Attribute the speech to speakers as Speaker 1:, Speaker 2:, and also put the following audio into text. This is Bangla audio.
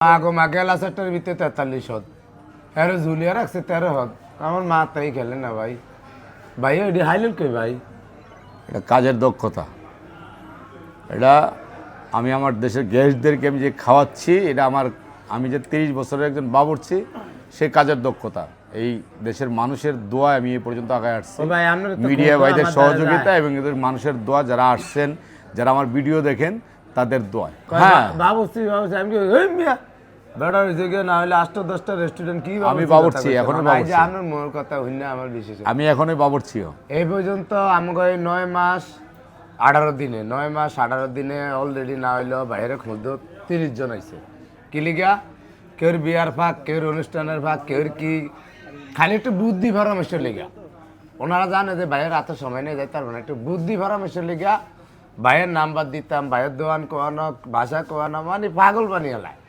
Speaker 1: আগো মা গেলা সেটার ভিতরে 43 হদ এর ঝুলিয়া রাখছে 13 হদ আমার মা তাই খেলে না ভাই ভাই এডি হাইলেন কই ভাই
Speaker 2: এটা কাজের দক্ষতা। এটা আমি আমার দেশের গেস্টদেরকে আমি যে খাওয়াচ্ছি, এটা আমি যে 30 বছরের একজন বাবুর্চি, সেই কাজের দক্ষতা। এই দেশের মানুষের দোয়া আমি এই পর্যন্ত আগায় আসছি,
Speaker 1: ভাই আপনার
Speaker 2: মিডিয়া ভাইদের সহযোগিতা এবং এদের মানুষের দোয়া, যারা আসছেন, যারা আমার ভিডিও দেখেন, তাদের দোয়া। হ্যাঁ,
Speaker 1: বাবুর্চি আমি ওই মিয়া বেড়া হইছে গিয়ে না হলে 8-10টা রেস্টুরেন্ট কি
Speaker 2: আমি বাবুর্চি, এখনো বাবুর্চি।
Speaker 1: আপনার মনের কথা হইনা আমার বিশেষ
Speaker 2: আমি এখনই বাবুর্চিও।
Speaker 1: এই পর্যন্ত আমাকে 9 মাস 18 দিনে 9 মাস 18 দিনে অলরেডি না হইলেও বাইরে খুঁজত 30 জন আইছে কি লিগা কেউর বিয়ার ফাঁক কেউর অনুষ্ঠানের ফাঁক কেউর কি খালি একটু বুদ্ধি পরামর্শের লিগা ওনারা জানে যে ভাইয়ের হাতে সময় নেই যায় তার মানে একটু বুদ্ধি পরামর্শের লিগা ভাইয়ের নাম্বার দিতাম ভাইয়ের দোয়ান কোয়ানো ভাষা কোয়ানো মানে পাগল বানিয়ে